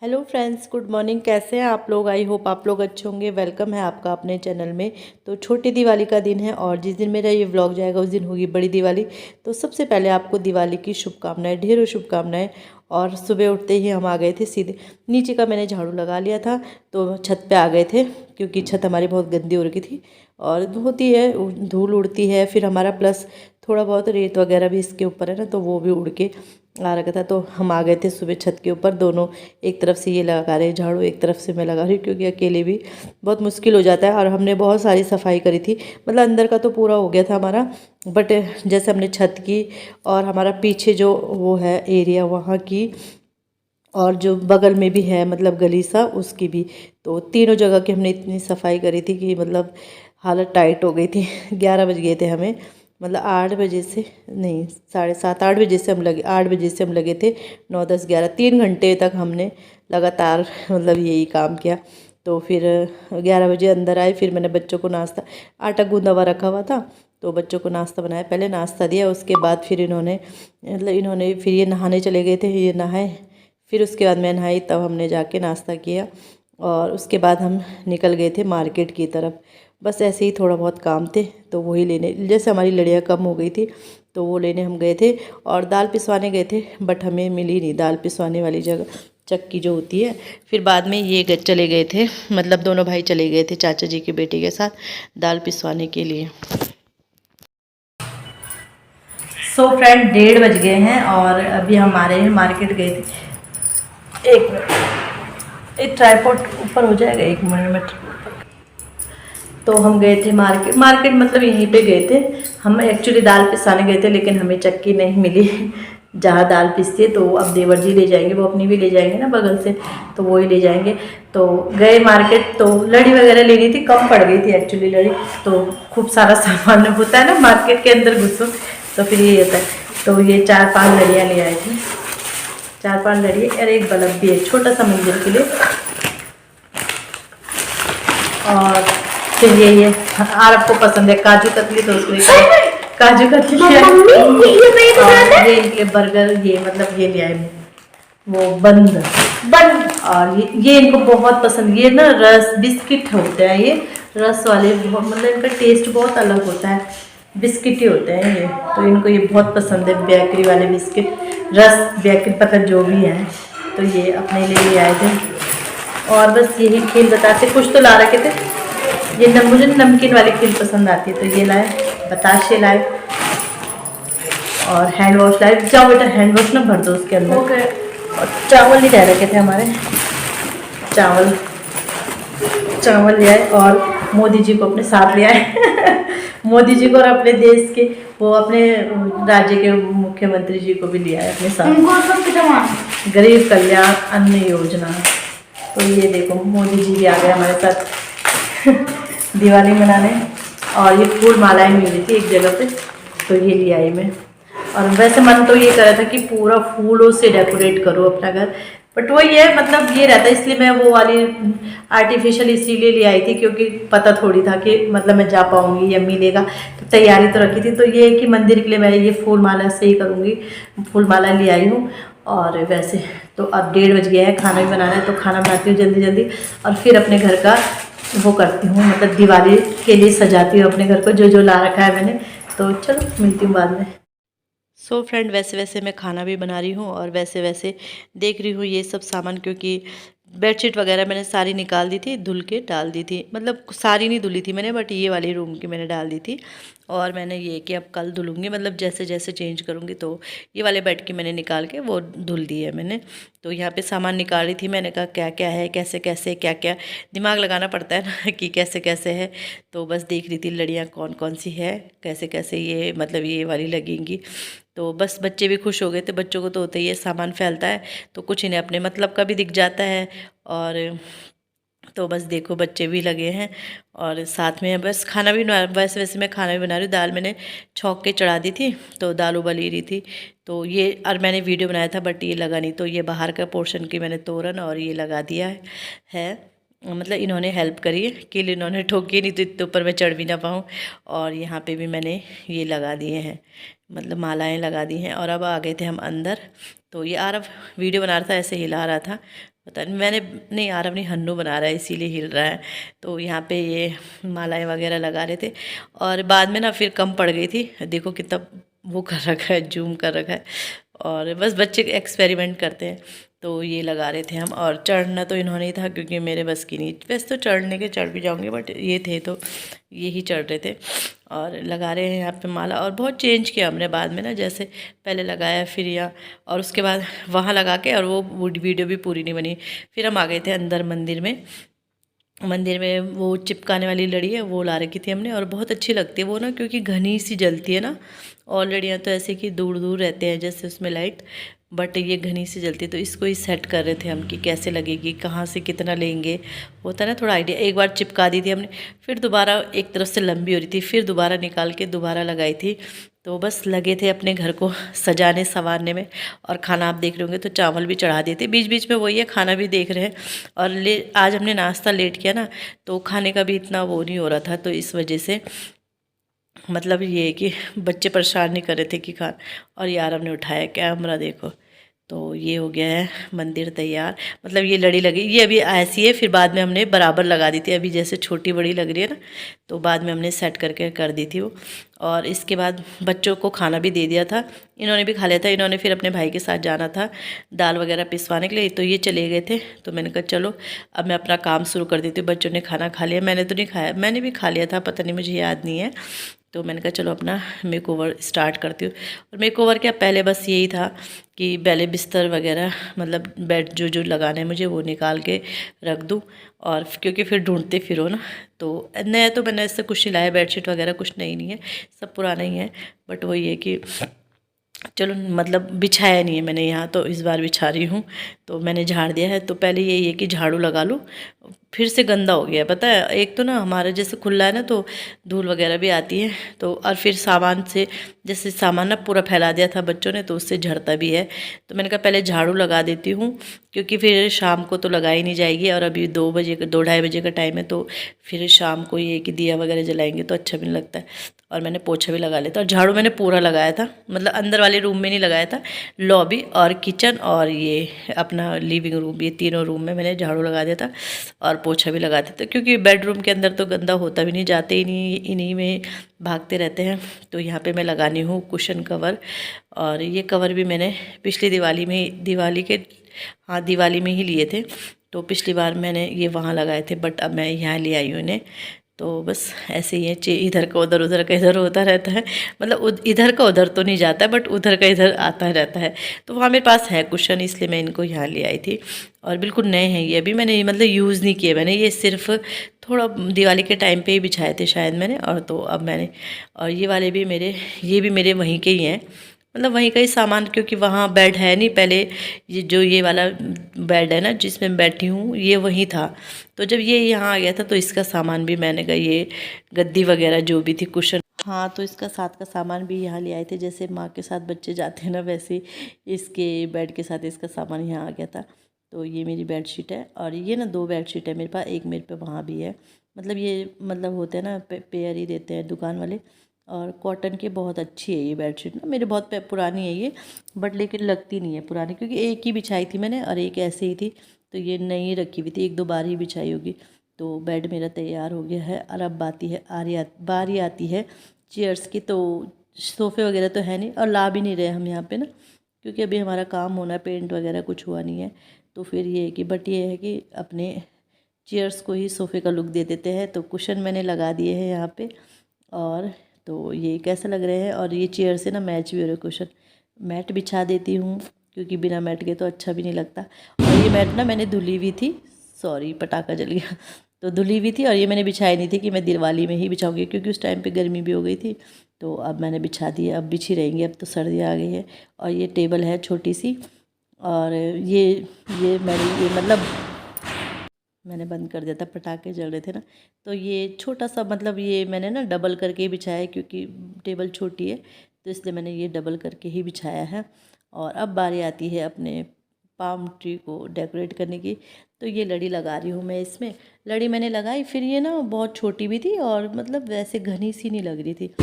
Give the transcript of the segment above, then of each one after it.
Hello friends, good morning. कैसे हैं आप लोग? आई होप आप लोग अच्छे होंगे। वेलकम है आपका अपने चैनल में। तो छोटी दिवाली का दिन है और जिस दिन मेरा ये व्लॉग जाएगा उस दिन होगी बड़ी दिवाली। तो सबसे पहले आपको दिवाली की शुभकामनाएं, ढेरों शुभकामनाएं। और सुबह उठते ही हम आ गए थे सीधे नीचे का, मैंने झाड़ू लगा लिया था तो छत पे आ गए थे क्योंकि छत हमारी बहुत गंदी हो रखी थी और होती है, धूल उड़ती है। फिर हमारा प्लस थोड़ा बहुत रेत वगैरह भी इसके ऊपर है ना, तो वो भी उड़ के आ रखा था। तो हम आ गए थे सुबह छत के ऊपर, दोनों एक तरफ से ये लगा रहे झाड़ू, एक तरफ से मैं लगा रही हूँ क्योंकि अकेले भी बहुत मुश्किल हो जाता है। और हमने बहुत सारी सफाई करी थी, मतलब अंदर का तो पूरा हो गया था हमारा, बट जैसे हमने छत की और हमारा पीछे जो वो है एरिया वहाँ की, और जो बगल में भी है मतलब गली सा उसकी भी, तो तीनों जगह की हमने इतनी सफाई करी थी कि मतलब हालत टाइट हो गई थी। 11 बज गए थे हमें, मतलब 8 बजे से नहीं, 7:30 8 बजे से हम लगे, 8 बजे से हम लगे थे 9 10 11, 3 घंटे तक हमने लगातार मतलब यही काम किया। तो फिर 11 बजे अंदर आए। फिर मैंने बच्चों को नाश्ता, आटा गूंदा हुआ रखा हुआ था तो बच्चों को नाश्ता बनाया, पहले नाश्ता दिया, उसके बाद फिर इन्होंने मतलब इन्होंने फिर ये नहाने चले गए थे, ये नहाए, फिर उसके बाद मैं नहाई, तब हमने जाके नाश्ता किया और उसके बाद हम निकल गए थे मार्केट की तरफ। बस ऐसे ही थोड़ा बहुत काम थे तो वही लेने, जैसे हमारी लड़ियाँ कम हो गई थी तो वो लेने हम गए थे। और दाल पिसवाने गए थे बट हमें मिली नहीं दाल पिसवाने वाली जगह, चक्की जो होती है। फिर बाद में ये चले गए थे, मतलब दोनों भाई चले गए थे चाचा जी के बेटे के साथ दाल पिसवाने के लिए। सो फ्रेंड, 1:30 बज गए हैं और अभी हम आ रहे हैं, मार्केट गए थे। एक मिनट, एक ट्राईपॉड ऊपर हो जाएगा, एक मिनट। तो हम गए थे मार्केट, मतलब यहीं पे गए थे हम। एक्चुअली दाल पिसाने गए थे लेकिन हमें चक्की नहीं मिली जहाँ दाल पिसते, तो अब देवर जी ले जाएंगे, वो अपनी भी ले जाएंगे ना बगल से, तो वो ही ले जाएंगे। तो गए मार्केट, तो लड़ी वगैरह लेनी थी, कम पड़ गई थी एक्चुअली लड़ी, तो खूब सारा सामान होता है ना मार्केट के अंदर घुसो तो फिर ये होता है। तो ये 4-5 लड़ियाँ ले आए थे, 4-5 लड़ियाँ और एक बल्ब भी है छोटा सा मंदिर के लिए। और फिर ये आरब को पसंद है काजू कतली, तो उसके लिए काजू कतली और ये इनके बर्गर, ये मतलब ये ले आए वो बंद बंद। और ये इनको बहुत पसंद, ये ना रस बिस्किट होते हैं, ये रस वाले, मतलब इनका टेस्ट बहुत अलग होता है, बिस्किट ही होते हैं ये, तो इनको ये बहुत पसंद है, बेकरी वाले बिस्किट, रस बेकरी पता जो भी है। तो ये अपने लिए ले आए थे और बस यही खीर बतासे कुछ तो ला रखे थे। ये मुझे नमकीन वाली खीर पसंद आती है तो ये लाए, बताशे लाए और हैंड वॉश लाए। जाओ बेटा हैंड वॉश ना भर दो उसके अंदर। और चावल नहीं रह रखे थे हमारे, चावल चावल ले आए और मोदी जी को अपने साथ ले आए मोदी जी को और अपने देश के, वो अपने राज्य के मुख्यमंत्री जी को भी लिया है अपने साथ। गरीब कल्याण अन्न योजना, तो ये देखो मोदी जी भी आ गए हमारे साथ दिवाली मनाने। और ये फूल मालाएं मिली थी एक जगह पे, तो ये ले आई मैं। और वैसे मन तो ये कर रहा था कि पूरा फूलों से डेकोरेट करो अपना घर, बट वो ये मतलब ये रहता है, इसलिए मैं वो वाली आर्टिफिशियल इसीलिए ले आई थी क्योंकि पता थोड़ी था कि मतलब मैं जा पाऊंगी या मिलेगा, तो तैयारी तो रखी थी। तो ये है कि मंदिर के लिए मैं ये फूल माला से ही करूँगी, फूल माला ले आई हूँ। और वैसे तो अब 1:30 बज गया है, खाना भी बनाना है, तो खाना बनाती हूँ जल्दी जल्दी और फिर अपने घर का वो करती हूँ, मतलब दिवाली के लिए सजाती हूँ अपने घर को, जो जो ला रखा है मैंने। तो चलो मिलती हूँ बाद में। सो फ्रेंड, वैसे वैसे मैं खाना भी बना रही हूँ और वैसे वैसे देख रही हूँ ये सब सामान, क्योंकि बेडशीट वगैरह मैंने सारी निकाल दी थी, धुल के डाल दी थी, मतलब सारी नहीं धुली थी मैंने, बट ये वाली रूम की मैंने डाल दी थी। और मैंने ये कि अब कल धुलूँगी, मतलब जैसे जैसे चेंज करूँगी। तो ये वाले बेड की मैंने निकाल के वो धुल दी है मैंने। तो यहाँ पे सामान निकाल रही थी, मैंने कहा क्या क्या है, कैसे कैसे, क्या क्या दिमाग लगाना पड़ता है ना कि कैसे कैसे है। तो बस देख रही थी लड़ियाँ कौन कौन सी है, कैसे कैसे ये मतलब ये वाली लगेंगी। तो बस बच्चे भी खुश हो गए थे, बच्चों को तो होता ही है, सामान फैलता है तो कुछ इन्हें अपने मतलब का भी दिख जाता है। और तो बस देखो बच्चे भी लगे हैं और साथ में बस खाना भी बना, वैसे वैसे मैं खाना भी बना रही हूँ। दाल मैंने छौंक के चढ़ा दी थी तो दाल उबल ही रही थी। तो ये और मैंने वीडियो बनाया था बट ये लगा नहीं, तो ये बाहर का पोर्शन की मैंने तोरन और ये लगा दिया है। मतलब इन्होंने हेल्प करी है कि इन्होंने ठोकी नहीं तो इतने ऊपर मैं चढ़ भी ना पाऊँ। और यहाँ पे भी मैंने ये लगा दिए हैं मतलब मालाएं लगा दी हैं। और अब आ गए थे हम अंदर। तो ये आरव वीडियो बना रहा था, ऐसे हिला रहा था, पता नहीं मैंने नहीं, आरव नहीं, हन्नू बना रहा है इसीलिए हिल रहा है। तो यहाँ पे ये मालाएं वगैरह लगा रहे थे। और बाद में ना फिर कम पड़ गई थी, देखो कितना वो कर रखा है, जूम कर रखा है। और बस बच्चे एक्सपेरिमेंट करते हैं। तो ये लगा रहे थे हम। और चढ़ना तो इन्होंने ही था क्योंकि मेरे बस की नहीं, वैसे तो चढ़ने के चढ़ भी जाऊँगी, बट ये थे तो ये ही चढ़ रहे थे। और लगा रहे हैं यहाँ पे माला। और बहुत चेंज किया हमने बाद में ना, जैसे पहले लगाया फिर यहाँ, और उसके बाद वहाँ लगा के, और वो वीडियो भी पूरी नहीं बनी। फिर हम आ गए थे अंदर मंदिर में। मंदिर में वो चिपकाने वाली लड़ी है वो ला रखी थी हमने, और बहुत अच्छी लगती है वो ना, क्योंकि घनी सी जलती है ना। और लड़ियाँ तो ऐसे कि दूर दूर रहते हैं जैसे उसमें लाइट, बट ये घनी सी जलती है। तो इसको ही सेट कर रहे थे हम कि कैसे लगेगी, कहाँ से कितना लेंगे, होता है ना थोड़ा आइडिया। एक बार चिपका दी थी हमने, फिर दोबारा एक तरफ से लंबी हो रही थी, फिर दोबारा निकाल के दोबारा लगाई थी। तो बस लगे थे अपने घर को सजाने संवारने में। और खाना आप देख रहे होंगे तो चावल भी चढ़ा देते, बीच बीच में वही है, खाना भी देख रहे हैं। और आज हमने नाश्ता लेट किया ना, तो खाने का भी इतना वो नहीं हो रहा था, तो इस वजह से मतलब ये है कि बच्चे परेशान नहीं कर रहे थे कि खान। और यार हमने उठाया कैमरा, देखो। तो ये हो गया है मंदिर तैयार। मतलब ये लड़ी लगी, ये अभी ऐसी है, फिर बाद में हमने बराबर लगा दी थी। अभी जैसे छोटी बड़ी लग रही है ना, तो बाद में हमने सेट करके कर दी थी वो। और इसके बाद बच्चों को खाना भी दे दिया था, इन्होंने भी खा लिया था। इन्होंने फिर अपने भाई के साथ जाना था दाल वगैरह पिसवाने के लिए, तो ये चले गए थे। तो मैंने कहा चलो अब मैं अपना काम शुरू कर देती हूँ। बच्चों ने खाना खा लिया, मैंने तो नहीं खाया, मैंने भी खा लिया था, पता नहीं, मुझे याद नहीं है। तो मैंने कहा चलो अपना मेकओवर स्टार्ट करती हूँ। और मेकओवर क्या, पहले बस यही था कि पहले बिस्तर वगैरह, मतलब बेड जो जो लगाना है मुझे वो निकाल के रख दूँ। और क्योंकि फिर ढूंढते फिरो ना, तो नया तो मैंने इससे कुछ नहीं लाया, बेडशीट वगैरह कुछ नहीं है, सब पुराना ही है। बट वही है कि चलो, मतलब बिछाया नहीं है मैंने यहाँ, तो इस बार बिछा रही हूँ। तो मैंने झाड़ दिया है। तो पहले यही है कि झाड़ू लगा लूँ, फिर से गंदा हो गया, पता है। एक तो ना हमारे जैसे खुला है ना, तो धूल वगैरह भी आती है। तो और फिर सामान से, जैसे सामान ना पूरा फैला दिया था बच्चों ने, तो उससे झड़ता भी है। तो मैंने कहा पहले झाड़ू लगा देती हूँ, क्योंकि फिर शाम को तो लगाई नहीं जाएगी। और अभी 2 बजे का, 2 ढाई बजे का टाइम है, तो फिर शाम को ये कि दिया वगैरह जलाएंगे तो अच्छा भी नहीं लगता है। और मैंने पोछा भी लगा लिया था। और झाड़ू मैंने पूरा लगाया था, मतलब अंदर वाले रूम में नहीं लगाया था, लॉबी और किचन और ये अपना लिविंग रूम, ये तीनों रूम में मैंने झाड़ू लगा दिया था। और पोछा भी लगा देते, क्योंकि बेडरूम के अंदर तो गंदा होता भी नहीं, जाते ही नहीं, इन्हीं में भागते रहते हैं। तो यहाँ पे मैं लगानी हूँ कुशन कवर। और ये कवर भी मैंने पिछली दिवाली में, दिवाली में ही लिए थे। तो पिछली बार मैंने ये वहाँ लगाए थे, बट अब मैं यहाँ ले आई हूँ इन्हें। तो बस ऐसे ही है, इधर का उधर, उधर का इधर होता रहता है। मतलब इधर का उधर तो नहीं जाता है, बट उधर का इधर आता रहता है। तो वहाँ मेरे पास है कुशन, इसलिए मैं इनको यहाँ ले आई थी। और बिल्कुल नए हैं ये, अभी मैंने मतलब यूज़ नहीं किए, मैंने ये सिर्फ थोड़ा दिवाली के टाइम पे ही बिछाए थे शायद मैंने। और तो अब मैंने, और ये वाले भी मेरे, ये भी मेरे वहीं के ही हैं, मतलब वहीं का ही सामान, क्योंकि वहाँ बेड है नहीं। पहले ये वाला बेड है ना जिसमें बैठी हूँ, ये वहीं था। तो जब ये यहाँ आ गया था, तो इसका सामान भी मैंने कहा, ये गद्दी वगैरह जो भी थी, कुशन, हाँ, तो इसका साथ का सामान भी यहाँ ले आए थे। जैसे माँ के साथ बच्चे जाते हैं ना, वैसे इसके बेड के साथ इसका सामान यहाँ आ गया था। तो ये मेरी बेडशीट है। और ये ना 2 बेडशीट है मेरे पास, एक मेरे पे वहाँ भी है। मतलब ये, मतलब होते हैं ना, पेयर ही देते हैं दुकान वाले। और कॉटन की बहुत अच्छी है ये बेडशीट ना, मेरी बहुत पुरानी है ये, बट लेकिन लगती नहीं है पुरानी, क्योंकि एक ही बिछाई थी मैंने और एक ऐसे ही थी। तो ये नई रखी हुई थी, 1-2 बार ही बिछाई होगी। तो बेड मेरा तैयार हो गया है। और अब बारी आती है चेयर्स की। तो सोफ़े वगैरह तो है नहीं, और ला भी नहीं रहे हम यहाँ पे ना, क्योंकि अभी हमारा काम होना है, पेंट वगैरह कुछ हुआ नहीं है। तो फिर ये है कि, बट ये है कि अपने चेयर्स को ही सोफ़े का लुक दे देते हैं। तो कुशन मैंने लगा दिए हैं यहाँ पे। और तो ये कैसे लग रहे हैं, और ये चेयर से ना मैच भी हो रहे कुशन। मैट बिछा देती हूँ, क्योंकि बिना मैट के तो अच्छा भी नहीं लगता। और ये मैट ना मैंने धुली हुई थी, सॉरी पटाखा जल गया, तो धुली हुई थी। और ये मैंने बिछाई नहीं थी कि मैं दिवाली में ही बिछाऊंगी, क्योंकि उस टाइम पे गर्मी भी हो गई थी। तो अब मैंने बिछा दी है, अब बिछी रहेंगी, अब तो सर्दियाँ आ गई है। और ये टेबल है छोटी सी। और ये मैंने बंद कर दिया था, पटाखे जल रहे थे ना। तो ये छोटा सा, मतलब ये मैंने ना डबल करके ही बिछाया है, क्योंकि टेबल छोटी है, तो इसलिए मैंने ये डबल करके ही बिछाया है। और अब बारी आती है अपने पाम ट्री को डेकोरेट करने की। तो ये लड़ी लगा रही हूँ मैं इसमें। लड़ी मैंने लगाई, फिर ये ना बहुत छोटी भी थी, और मतलब वैसे घनी सी नहीं लग रही थी।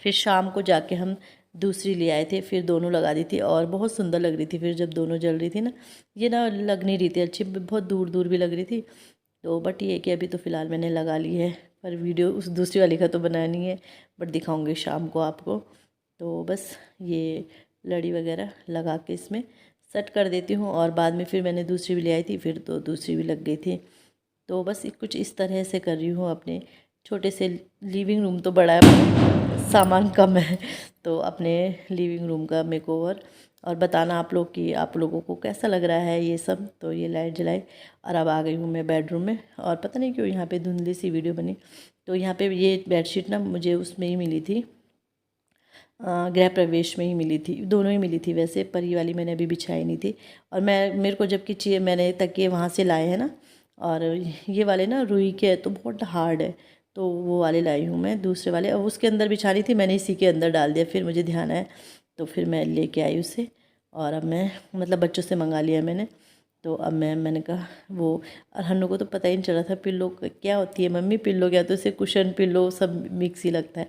फिर शाम को जाके हम दूसरी ले आए थे, फिर दोनों लगा दी थी और बहुत सुंदर लग रही थी। फिर जब दोनों जल रही थी ना, ये ना लग नहीं रही थी अच्छी, बहुत दूर दूर भी लग रही थी। तो बट ये कि अभी तो फ़िलहाल मैंने लगा ली है, पर वीडियो उस दूसरी वाली का तो बनानी है, बट दिखाऊंगी शाम को आपको। तो बस ये लड़ी वगैरह लगा के इसमें सेट कर देती हूँ और बाद में फिर मैंने दूसरी भी ले आई थी, फिर तो दूसरी भी लग गई थी। तो बस कुछ इस तरह से कर रही हूँ अपने छोटे से लिविंग रूम। तो बड़ा है, सामान कम है, तो अपने लिविंग रूम का मेकओवर। और बताना आप लोग कि आप लोगों को कैसा लग रहा है ये सब। तो ये लाइट जलाई और अब आ गई हूँ मैं बेडरूम में, और पता नहीं क्यों यहाँ पे धुंधली सी वीडियो बनी। तो यहाँ पे ये बेडशीट ना मुझे उसमें ही मिली थी, गृह प्रवेश में ही मिली थी, दोनों ही मिली थी वैसे, पर ये वाली मैंने अभी बिछाई नहीं थी। और मेरे को जबकि चाहिए, मैंने तकिए वहाँ से लाए हैं ना, और ये वाले ना रुई के है तो बहुत हार्ड है, तो वो वाले लाई हूँ मैं दूसरे वाले। और उसके अंदर बिछानी थी, मैंने इसी के अंदर डाल दिया, फिर मुझे ध्यान आया तो फिर मैं लेके आई उसे। और अब मैं मतलब बच्चों से मंगा लिया मैंने। तो अब मैंने कहा वो, और हन्नू को तो पता ही नहीं चला था पिल्लो क्या होती है मम्मी, पिल्लो क्या, तो इसे कुशन पिल्लो सब मिक्स ही लगता है।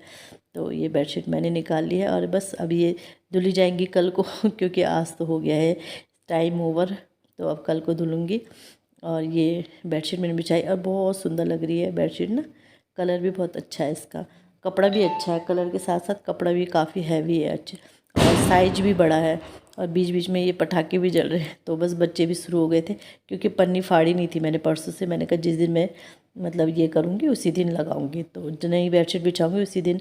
तो ये बेडशीट मैंने निकाल ली है और बस अब ये धुली जाएंगी कल को क्योंकि आज तो हो गया है टाइम ओवर, तो अब कल को धुलूँगी। और ये बेडशीट मैंने बिछाई और बहुत सुंदर लग रही है बेडशीट ना, कलर भी बहुत अच्छा है इसका, कपड़ा भी अच्छा है, कलर के साथ साथ कपड़ा भी काफ़ी हैवी है, अच्छा, और साइज भी बड़ा है। और बीच बीच में ये पटाखे भी जल रहे हैं, तो बस बच्चे भी शुरू हो गए थे क्योंकि पन्नी फाड़ी नहीं थी मैंने परसों से। मैंने कहा जिस दिन मैं मतलब ये करूँगी उसी दिन लगाऊंगी, तो नई बेडशीट बिछाऊँगी उसी दिन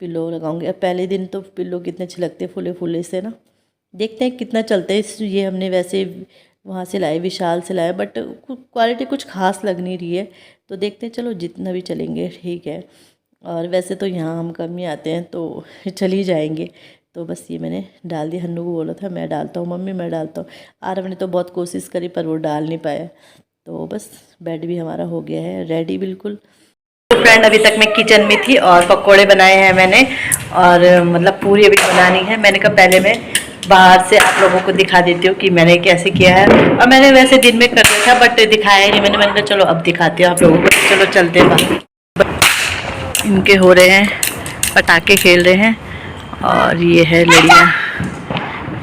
पिल्लो लगाऊंगी। और पहले दिन तो पिल्लो कितने अच्छे लगते फूले फूले से ना, देखते हैं कितना चलते हैं। ये हमने वैसे वहाँ से लाए, विशाल से लाए, बट क्वालिटी कुछ खास लग नहीं रही है, तो देखते हैं, चलो जितना भी चलेंगे ठीक है। और वैसे तो यहाँ हम कम ही आते हैं तो चल ही जाएंगे। तो बस ये मैंने डाल दिया, हन्नू को बोला था मैं डालता हूँ मम्मी मैं डालता हूँ, आरव ने तो बहुत कोशिश करी पर वो डाल नहीं पाया। तो बस बेड भी हमारा हो गया है रेडी बिल्कुल। तो फ्रेंड अभी तक मैं किचन में थी और पकोड़े बनाए हैं मैंने, और मतलब पूरी अभी बनानी है। मैंने कहा पहले मैं बाहर से आप लोगों को दिखा देती हूँ कि मैंने कैसे किया है, और मैंने वैसे दिन में कर दिया था बट दिखाया नहीं मैंने कहा चलो अब दिखाती हूँ आप लोगों को। चलो चलते हैं बाहर। इनके हो रहे हैं, पटाखे खेल रहे हैं, और ये है लड़ियाँ,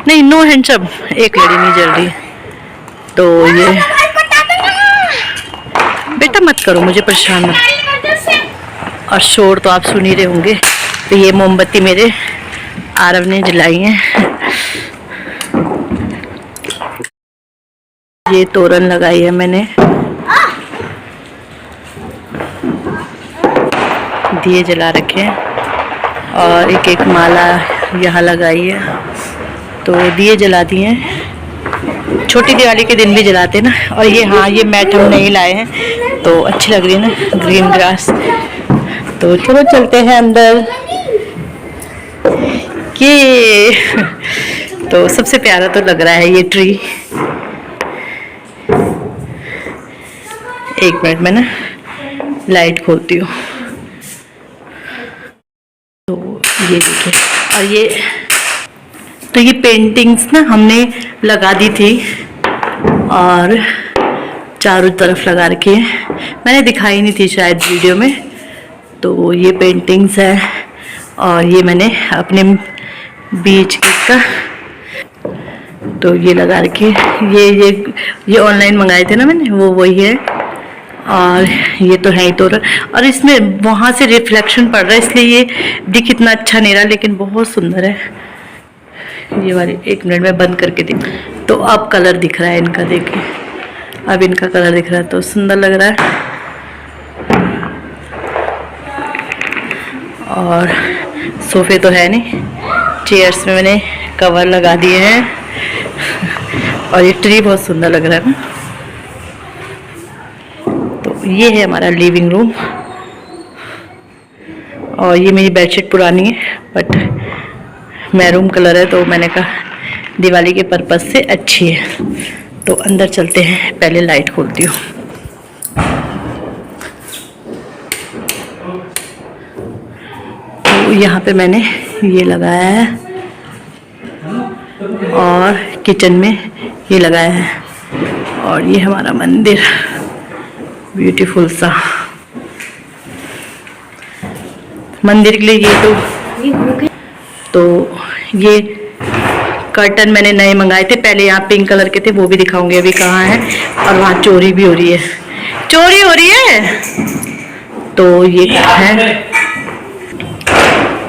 नहीं नो हैंडसम, एक लड़ी नहीं जल रही। तो ये बेटा मत करो मुझे परेशान मत, और शोर तो आप सुन ही रहे होंगे। तो ये मोमबत्ती मेरे आरव ने जलाई है, ये तोरण लगाई है मैंने, दिए जला रखे हैं, और एक एक माला यहाँ लगाई है। तो दिए जला दिए हैं, छोटी दिवाली के दिन भी जलाते हैं ना। और ये हाँ ये मैट हम नहीं लाए हैं, तो अच्छी लग रही है ना ग्रीन ग्रास। तो चलो चलते हैं अंदर। ये तो सबसे प्यारा तो लग रहा है ये ट्री। एक मिनट में ना लाइट खोलती हूँ। तो ये देखिए, और ये तो ये पेंटिंग्स ना हमने लगा दी थी और चारों तरफ लगा रखी है, मैंने दिखाई नहीं थी शायद वीडियो में। तो ये पेंटिंग्स है, और ये मैंने अपने बीच का तो ये लगा रखी है। ये ऑनलाइन मंगाए थे ना मैंने, वो वही है। और ये तो है ही तोरण, और इसमें वहाँ से रिफ्लेक्शन पड़ रहा है इसलिए ये दिख इतना अच्छा नहीं रहा, लेकिन बहुत सुंदर है ये वाली। एक मिनट में बंद करके देख, तो अब कलर दिख रहा है इनका, देखिए अब इनका कलर दिख रहा है, तो सुंदर लग रहा है। और सोफे तो है नहीं, चेयर्स में मैंने कवर लगा दिए हैं, और ये ट्री बहुत सुंदर लग रहा है ना। तो ये है हमारा लिविंग रूम, और ये मेरी बेडशीट पुरानी है बट मैरून कलर है, तो मैंने कहा दिवाली के पर्पज़ से अच्छी है। तो अंदर चलते हैं, पहले लाइट खोलती हूँ। तो यहाँ पे मैंने ये लगाया है, और किचन में ये लगाया है, और ये हमारा मंदिर ब्यूटीफुल सा। मंदिर के लिए ये तो तो ये कर्टन मैंने नए मंगाए थे, पहले यहाँ पिंक कलर के थे, वो भी दिखाऊंगी अभी कहाँ है। और वहाँ चोरी भी हो रही है, चोरी हो रही है। तो ये है,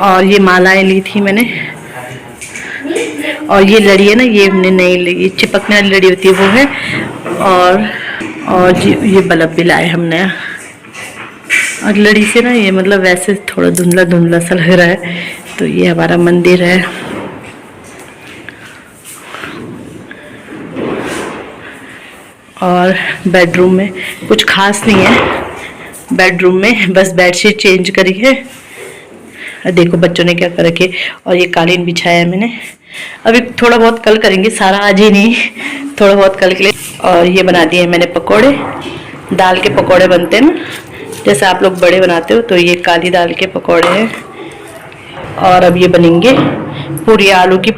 और ये मालाएं ली थी मैंने, और ये लड़ी है ना, ये हमने नई ली, ये चिपकने वाली लड़ी होती है वो है। और ये बल्ब भी लाए हमने। और लड़ी से ना ये मतलब वैसे थोड़ा धुंधला धुंधला सा लग रहा है। तो ये हमारा मंदिर है। और बेडरूम में कुछ खास नहीं है, बेडरूम में बस बेडशीट चेंज करी है। देखो बच्चों ने क्या कर रखे। और ये कालीन बिछाया है मैंने, अभी थोड़ा बहुत कल करेंगे, सारा आज ही नहीं, थोड़ा बहुत कल के लिए। और ये बना दिए मैंने पकोड़े, दाल के पकोड़े बनते हैं ना, जैसे आप लोग बड़े बनाते हो, तो ये काली दाल के पकोड़े हैं। और अब ये बनेंगे पूरी, आलू की